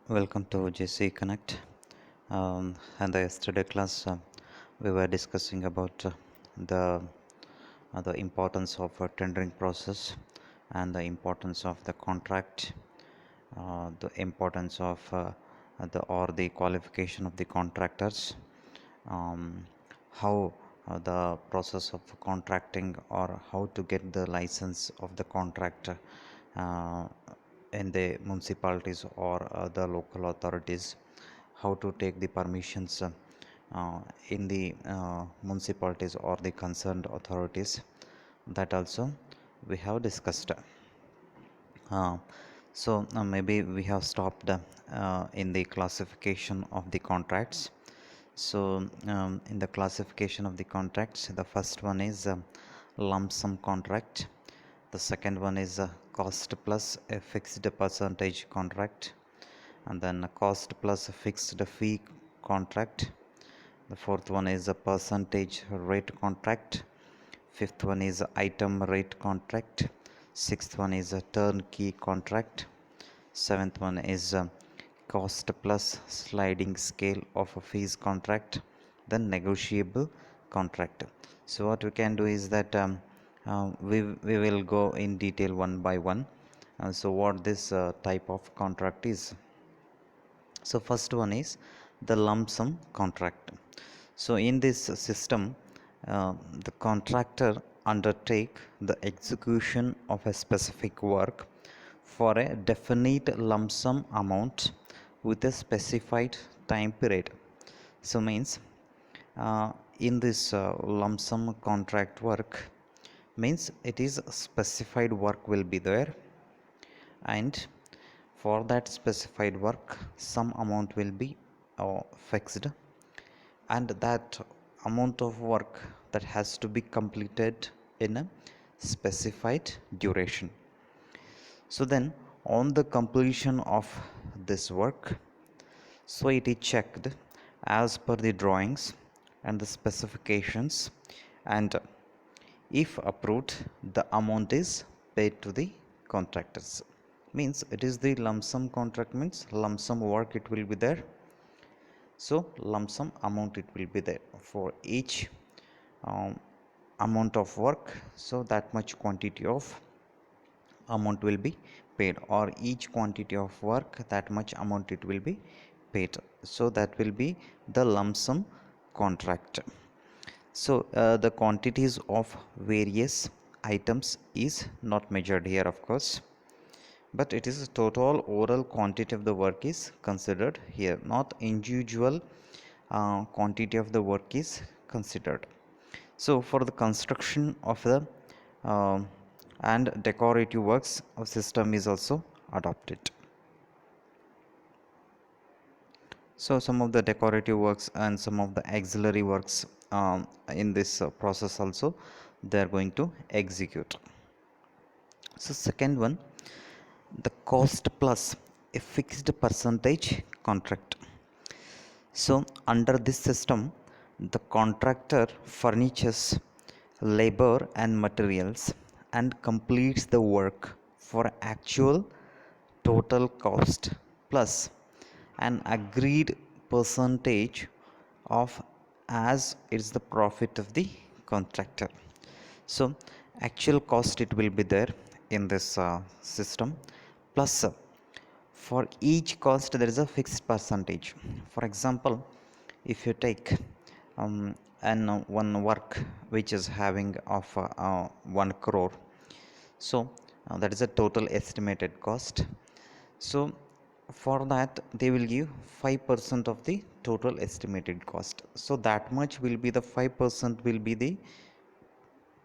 Welcome to JC Connect. And the yesterday class, we were discussing about the importance of tendering process and the importance of the contract, the importance of the qualification of the contractors, um, how the process of contracting or how to get the license of the contractor uh, in the municipalities or the local authorities, how to take the permissions in the municipalities or the concerned authorities. That also we have discussed. Maybe we have stopped in the classification of the contracts. In the classification of the contracts, the first one is lump sum contract. The second one is cost plus a fixed percentage contract, and then a cost plus a fixed fee contract. The fourth one is a percentage rate contract. Fifth one is item rate contract. Sixth one is a turnkey contract. Seventh one is cost plus sliding scale of a fees contract. Then negotiable contract. So what we can do is that we will go in detail one by one. So what this type of contract is. So first one is the lump sum contract. So in this system, the contractor undertake the execution of a specific work for a definite lump sum amount with a specified time period. So means in this lump sum contract work means it is specified work will be there, and for that specified work some amount will be fixed, and that amount of work that has to be completed in a specified duration. So then on the completion of this work, so it is checked as per the drawings and the specifications, and if approved the amount is paid to the contractors. Means it is the lump sum contract, means lump sum work it will be there, so lump sum amount it will be there for each um, amount of work. So that much quantity of amount will be paid, or each quantity of work that much amount it will be paid. So that will be the lump sum contract. So the quantities of various items is not measured here, of course, but it is total overall quantity of the work is considered here, not individual quantity of the work is considered. So for the construction of the uh, and decorative works, a system is also adopted. So some of the decorative works and some of the auxiliary works in this process also they are going to execute. So second one, the cost plus a fixed percentage contract. So under this system, the contractor furnishes labor and materials and completes the work for actual total cost plus an agreed percentage of as is the profit of the contractor. So actual cost it will be there in this system, plus for each cost there is a fixed percentage. For example, if you take an one work which is having of 1 crore, so that is a total estimated cost. So for that they will give 5% of the total estimated cost. So that much will be the 5% will be the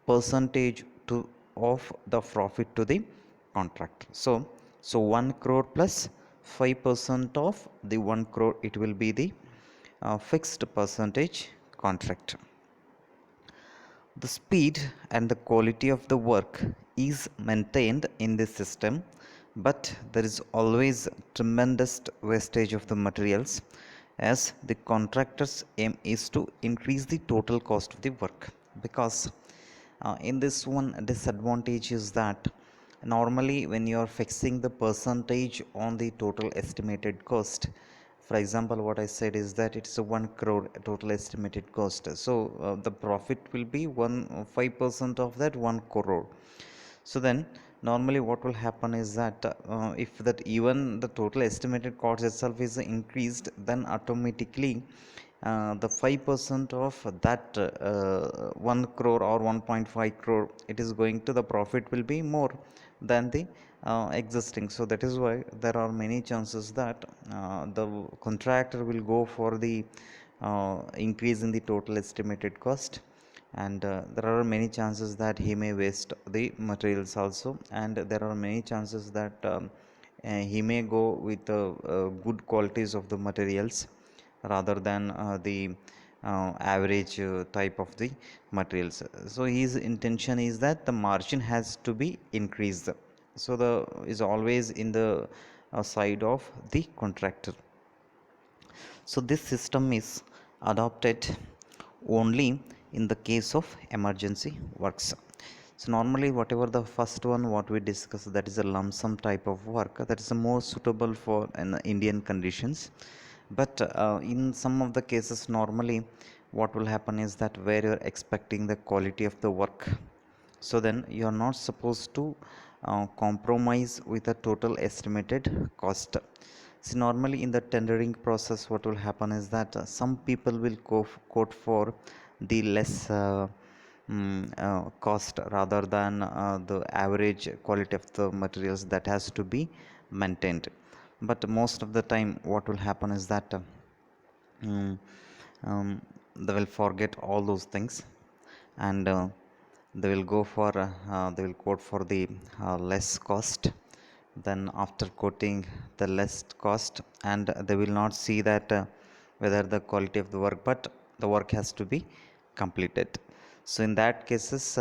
percentage to of the profit to the contractor. So 1 crore plus 5% of the 1 crore it will be the fixed percentage contract. The speed and the quality of the work is maintained in this system, but there is always tremendous wastage of the materials, as the contractor's aim is to increase the total cost of the work. Because in this one disadvantage is that Normally when you are fixing the percentage on the total estimated cost, for example what I said is that it's a 1 crore total estimated cost, so the profit will be 5% of that 1 crore. So then normally what will happen is that if that even the total estimated cost itself is increased, then automatically the 5% of that 1 crore or 1.5 crore, it is going to the profit will be more than the existing. So that is why there are many chances that the contractor will go for the increase in the total estimated cost, and there are many chances that he may waste the materials also, and there are many chances that he may go with good qualities of the materials rather than the average type of the materials. So his intention is that the margin has to be increased, so the is always in the side of the contractor. So this system is adopted only in the case of emergency works. So normally whatever the first one what we discussed, that is a lump sum type of work, that is more suitable for Indian conditions. But in some of the cases normally what will happen is that where you're expecting the quality of the work, so then you are not supposed to compromise with the total estimated cost. See, normally in the tendering process, what will happen is that some people will quote for the less cost rather than the average quality of the materials that has to be maintained. But most of the time, what will happen is that mm, they will forget all those things, and they will go for they will quote for the less cost. Then after quoting the less cost, and they will not see that whether the quality of the work, but the work has to be completed. So in that cases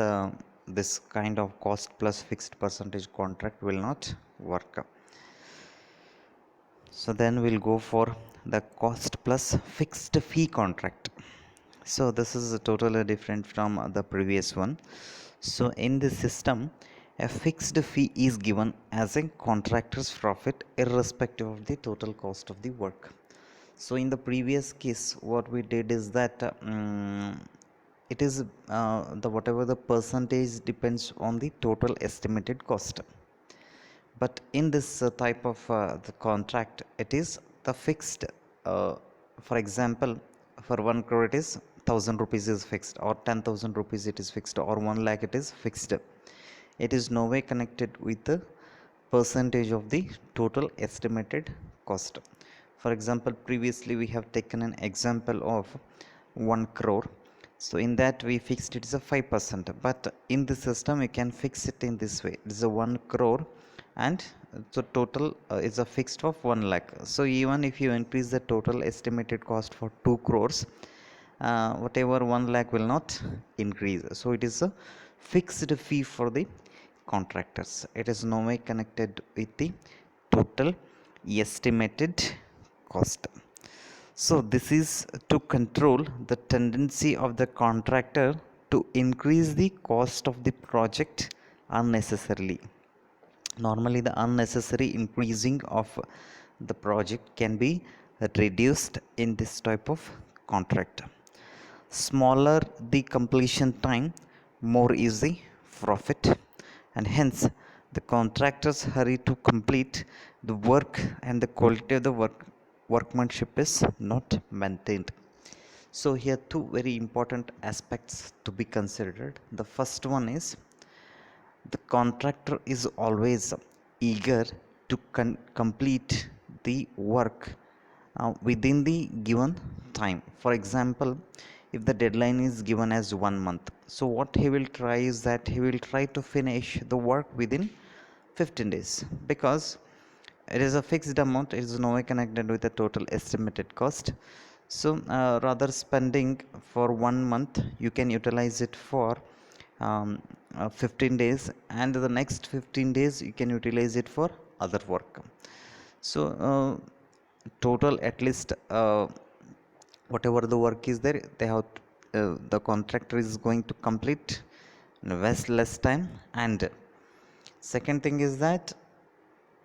this kind of cost plus fixed percentage contract will not work. So then we'll go for the cost plus fixed fee contract. So this is totally different from the previous one. So in this system, a fixed fee is given as a contractor's profit irrespective of the total cost of the work. So in the previous case what we did is that it is the whatever the percentage depends on the total estimated cost. But in this type of the contract, it is the fixed, uh, for example, for 1 crore it is 1000 rupees is fixed, or 10,000 rupees it is fixed, or 1 lakh it is fixed. It is no way connected with the percentage of the total estimated cost. For example, previously we have taken an example of 1 crore. So in that we fixed it is a 5%, but in the system you can fix it in this way. It is a 1 crore, and the total is a fixed of 1 lakh. So even if you increase the total estimated cost for 2 crores, whatever 1 lakh will not increase. So it is a fixed fee for the contractors. It is no way connected with the total estimated cost. So this is to control the tendency of the contractor to increase the cost of the project unnecessarily. Normally the unnecessary increasing of the project can be reduced in this type of contract. Smaller the completion time, more is the profit, and hence the contractors hurry to complete the work, and the quality of the workmanship is not maintained. So here two very important aspects to be considered. The first one is the contractor is always eager to complete the work within the given time. For example, if the deadline is given as 1 month, so what he will try is that he will try to finish the work within 15 days, because it is a fixed amount, it is no way connected with the total estimated cost. So rather spending for 1 month, you can utilize it for 15 days, and the next 15 days you can utilize it for other work. So total at least whatever the work is there, they have the contractor is going to complete in less time, and Second thing is that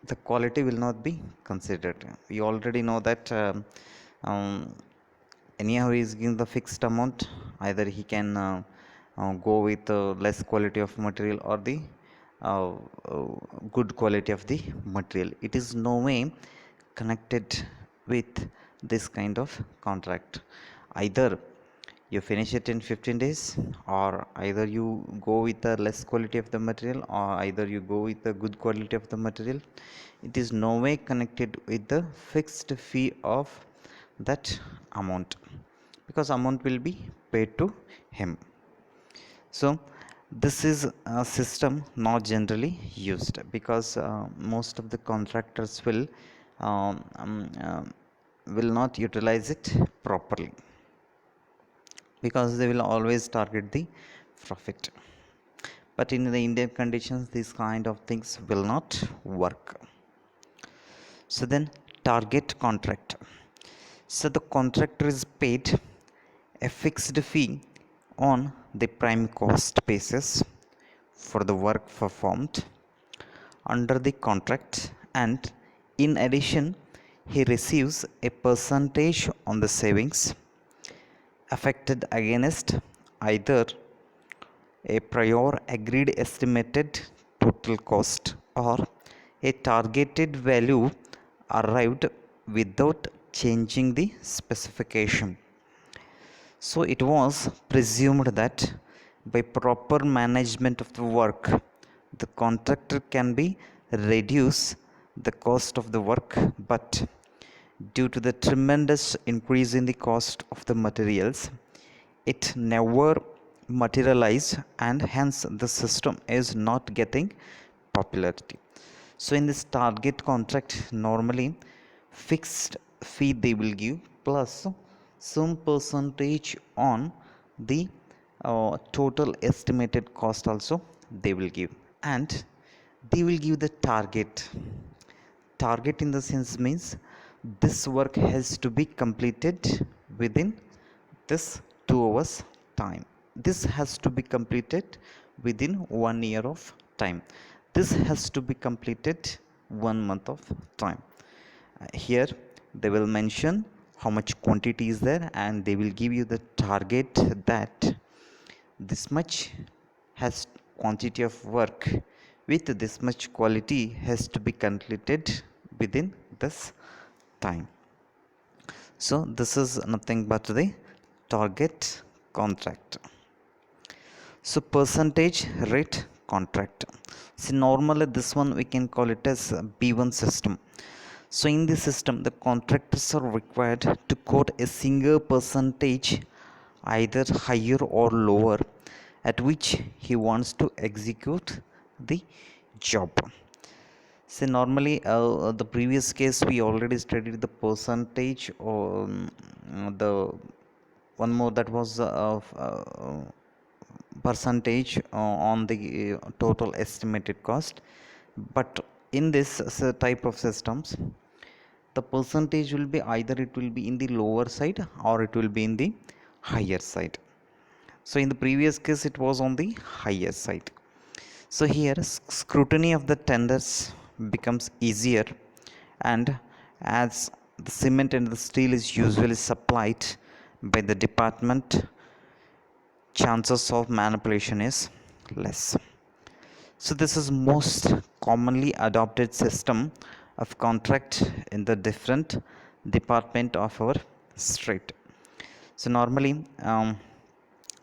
the quality will not be considered. We already know that um, anyhow he is given the fixed amount, either he can go with less quality of material or the uh, uh, good quality of the material. It is no way connected with this kind of contract. Either you finish it in 15 days, or either you go with the less quality of the material, or either you go with the good quality of the material. It is no way connected with the fixed fee of that amount, because amount will be paid to him. So this is a system not generally used, because most of the contractors um, um, um, will not utilize it properly, because they will always target the profit. But in the Indian conditions, these kind of things will not work. So then, target contract. So the contractor is paid a fixed fee on the prime cost basis for the work performed under the contract, and in addition, he receives a percentage on the savings affected against either a prior agreed estimated total cost or a targeted value arrived without changing the specification. So it was presumed that by proper management of the work, the contractor can be reduce the cost of the work, but due to the tremendous increase in the cost of the materials, it never materialized, and hence the system is not getting popularity. So in this target contract, normally fixed fee they will give plus some percentage on the total estimated cost also they will give, and they will give the target in the sense means this work has to be completed within this 2 hours time, this has to be completed within 1 year of time, this has to be completed 1 month of time. Here they will mention how much quantity is there, and they will give you the target that this much has quantity of work with this much quality has to be completed within this time. So this is nothing but the target contract. So percentage rate contract, see normally this one we can call it as B1 system. So in this system, the contractors are required to quote a single percentage, either higher or lower, at which he wants to execute the job. See, normally the previous case we already studied the percentage, or the one more that was percentage on the total estimated cost. But in this type of systems, the percentage will be either it will be in the lower side or it will be in the higher side. So in the previous case it was on the higher side. So here scrutiny of the tenders becomes easier, and as the cement and the steel is usually supplied by the department, chances of manipulation is less. So this is most commonly adopted system of contract in the different department of our state. So normally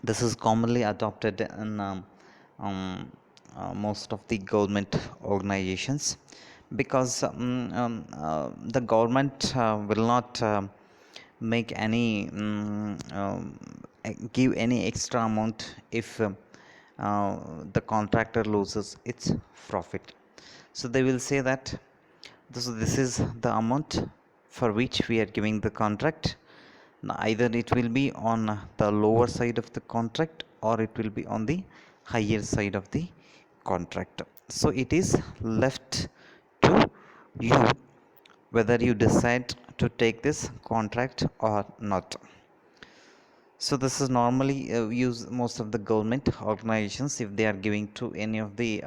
this is commonly adopted in most of the government organizations, because the government will not make any give any extra amount if the contractor loses its profit. So they will say that this is the amount for which we are giving the contract. Now, either it will be on the lower side of the contract or it will be on the higher side of the contract. So it is left to you whether you decide to take this contract or not. So this is normally used most of the government organizations if they are giving to any of the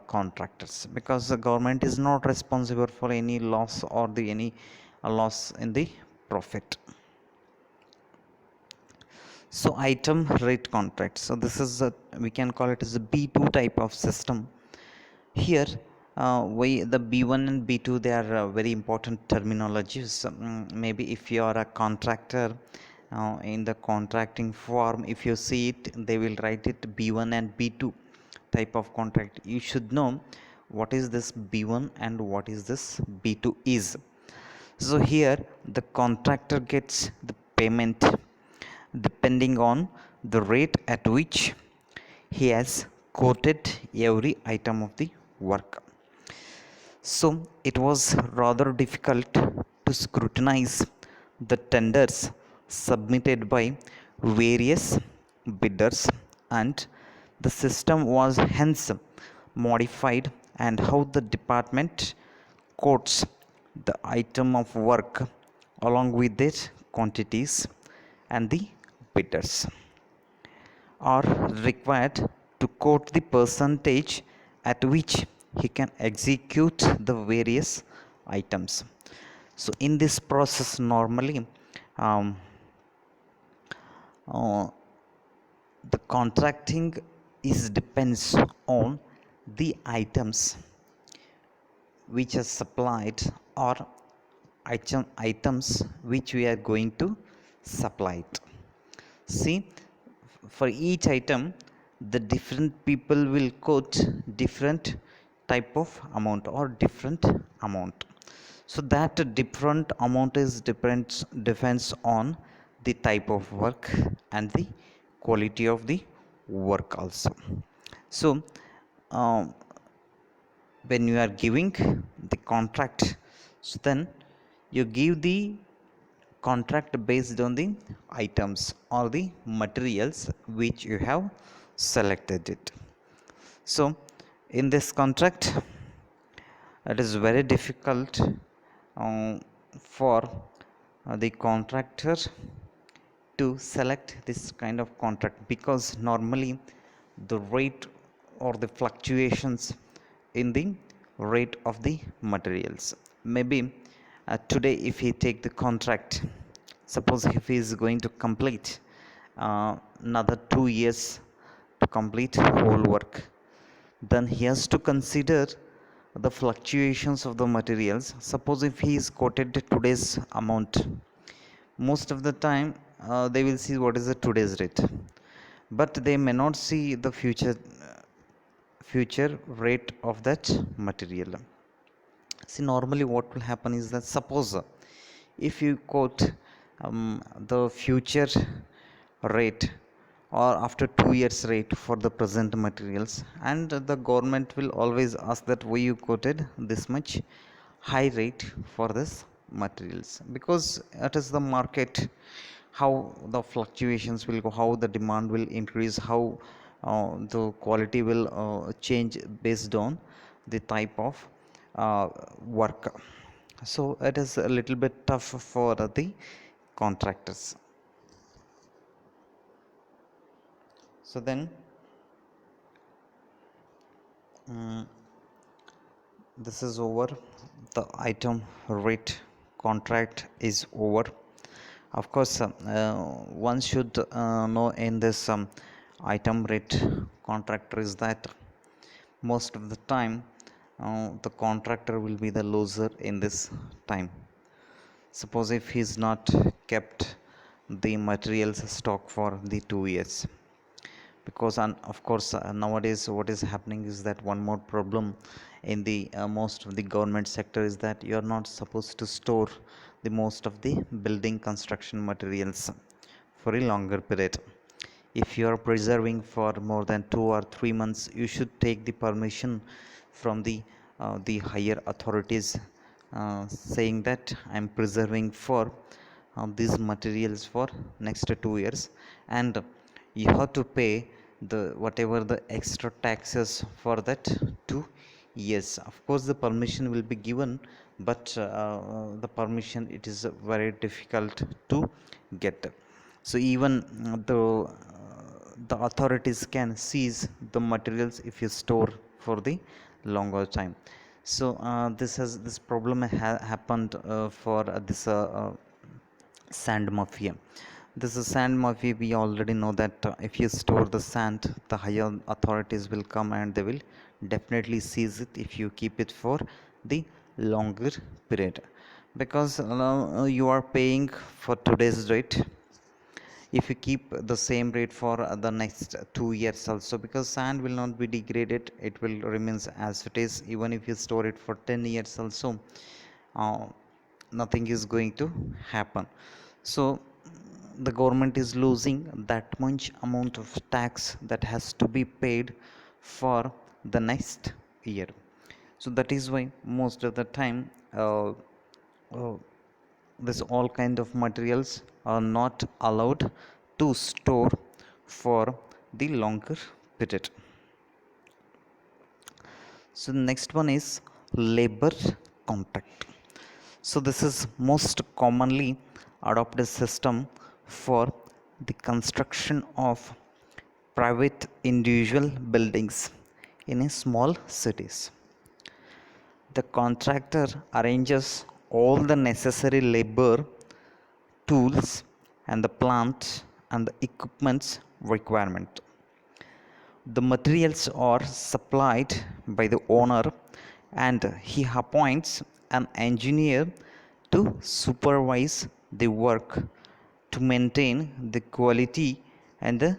contractors, because the government is not responsible for any loss or the any loss in the profit. So item rate contract. So this is a, we can call it as a B2 type of system. Here, we the B1 and B2, they are very important terminologies. Maybe if you are a contractor, in the contracting form, if you see it, they will write it B1 and B2 type of contract. You should know what is this B1 and what is this B2 is. So here the contractor gets the payment depending on the rate at which he has quoted every item of the work. So it was rather difficult to scrutinize the tenders submitted by various bidders, and the system was hence modified, and how the department quotes the item of work along with its quantities, and the bidders are required to quote the percentage at which he can execute the various items. So in this process, normally um, uh, the contracting is depends on the items which are supplied, or items which we are going to supply it. See, for each item the different people will quote different type of amount or different amount. So that different amount is depends on the type of work and the quality of the work also. So um, when you are giving the contract, so then you give the contract based on the items or the materials which you have selected it. So in this contract, it is very difficult for the contractor to select this kind of contract, because normally the rate or the fluctuations in the rate of the materials, maybe today if he take the contract, suppose if he is going to complete another 2 years to complete whole work, then he has to consider the fluctuations of the materials. Suppose if he is quoted today's amount, most of the time they will see what is the today's rate, but they may not see the future rate of that material. See, normally what will happen is that, suppose if you quote the future rate or after 2 years rate for the present materials, and the government will always ask that why you quoted this much high rate for this materials, because it is the market, how the fluctuations will go, how the demand will increase, how the quality will change based on the type of work. So it is a little bit tough for the contractors. So then this is over, the item rate contract is over. Of course one should know in this item rate contractor is that most of the time the contractor will be the loser in this time. Suppose if he is not kept the materials stock for the 2 years, because of course nowadays what is happening is that one more problem in the most of the government sector is that you are not supposed to store the most of the building construction materials for a longer period. If you are preserving for more than 2 or 3 months, you should take the permission from the higher authorities, saying that I am preserving for these materials for next 2 years, and you have to pay the whatever the extra taxes for that 2 years. Of course the permission will be given, but the permission, it is very difficult to get. So even the authorities can seize the materials if you store for the longer time. So this problem happened for this sand mafia. This is sand mafia. We already know that if you store the sand, the higher authorities will come and they will definitely seize it if you keep it for the longer period, because you are paying for today's rate. If you keep the same rate for the next 2 years also, because sand will not be degraded, it will remains as it is. Even if you store it for 10 years also, uh, nothing is going to happen. So the government is losing that much amount of tax that has to be paid for the next year. So that is why most of the time uh, this all kind of materials are not allowed to store for the longer period. So next one is labor contract. So this is most commonly adopted system for the construction of private individual buildings in a small cities. The contractor arranges all the necessary labor, tools, and the plant and the equipment's requirement. The materials are supplied by the owner, and he appoints an engineer to supervise the work to maintain the quality and the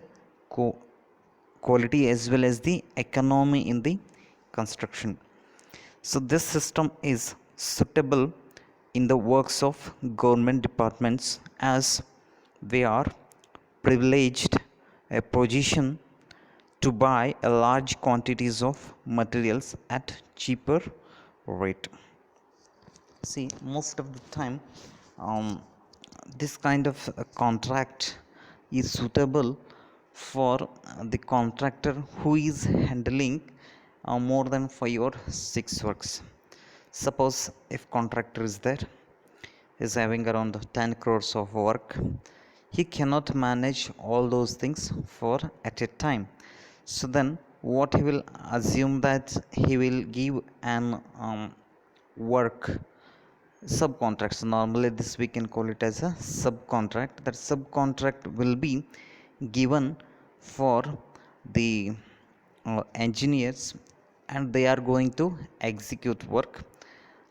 quality as well as the economy in the construction. So this system is suitable in the works of government departments, as they are privileged a position to buy a large quantities of materials at cheaper rate. See, most of the time, um, this kind of contract is suitable for the contractor who is handling more than 5 or 6 works. Suppose if contractor is there, is having around 10 crores of work, he cannot manage all those things for at a time. So then what he will assume that he will give an work subcontracts. Normally this we can call it as a subcontract. That subcontract will be given for the engineers, and they are going to execute work,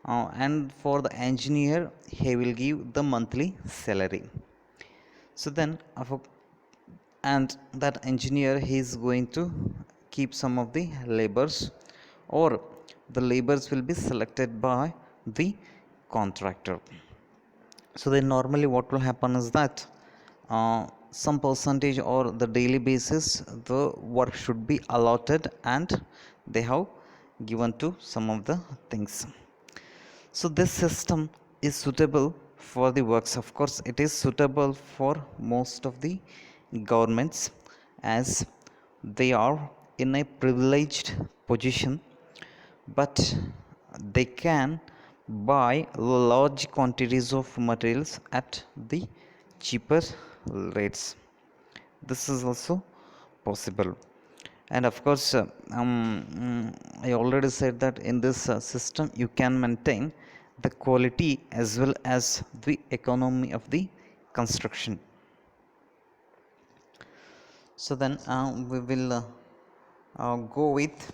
and for the engineer he will give the monthly salary. So then and that engineer he is going to keep some of the labors, or the labors will be selected by the contractor. So then normally what will happen is that some percentage or the daily basis the work should be allotted, and they have given to some of the things. So this system is suitable for the works. Of course, it is suitable for most of the governments, as they are in a privileged position, but they can buy large quantities of materials at the cheaper rates. This is also possible. And of course, I already said that in this system you can maintain the quality as well as the economy of the construction. So then we will go with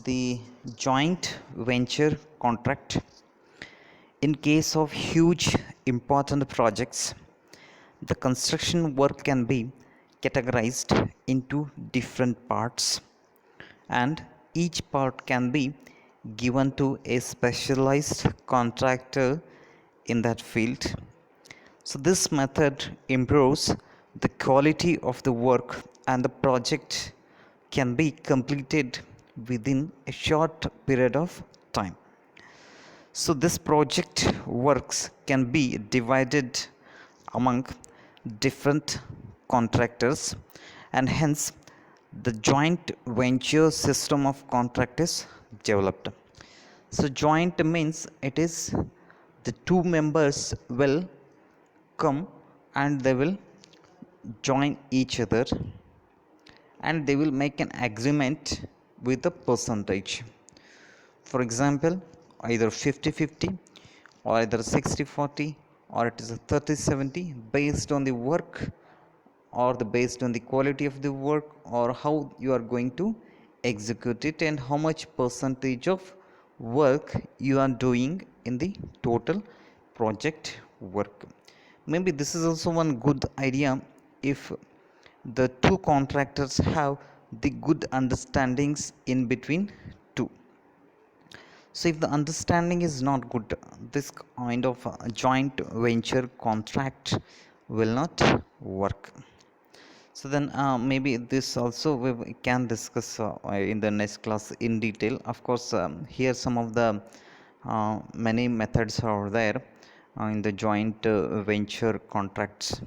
the joint venture contract. In case of huge important projects, the construction work can be categorized into different parts, and each part can be given to a specialized contractor in that field. So, this method improves the quality of the work, and the project can be completed within a short period of time. So, this project works can be divided among different contractors, and hence the joint venture system of contract is developed. So, joint means it is the two members will come and they will join each other and they will make an agreement with the percentage. For example, either 50-50 or either 60-40 or it is a 30-70 based on the work or the based on the quality of the work or how you are going to execute it and how much percentage of work you are doing in the total project work. Maybe this is also one good idea if the two contractors have the good understandings in between two. So if the understanding is not good, this kind of joint venture contract will not work. So then maybe this also we can discuss in the next class in detail. Of course, here some of the many methods are there in the joint venture contracts.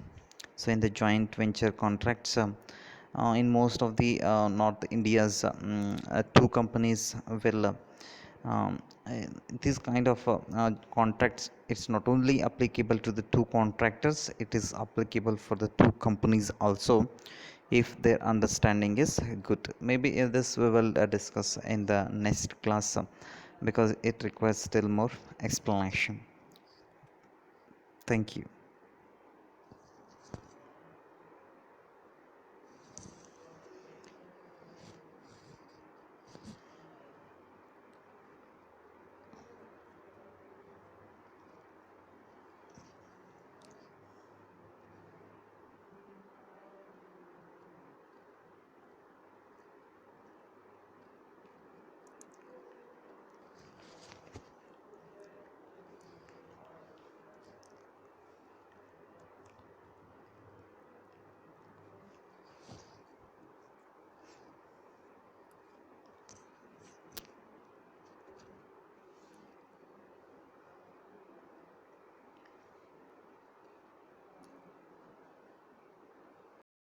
So in the joint venture contracts, in most of the North India's two companies will um, uh, this kind of contracts, it's not only applicable to the two contractors, it is applicable for the two companies also if their understanding is good. Maybe this we will discuss in the next class because it requires still more explanation. Thank you.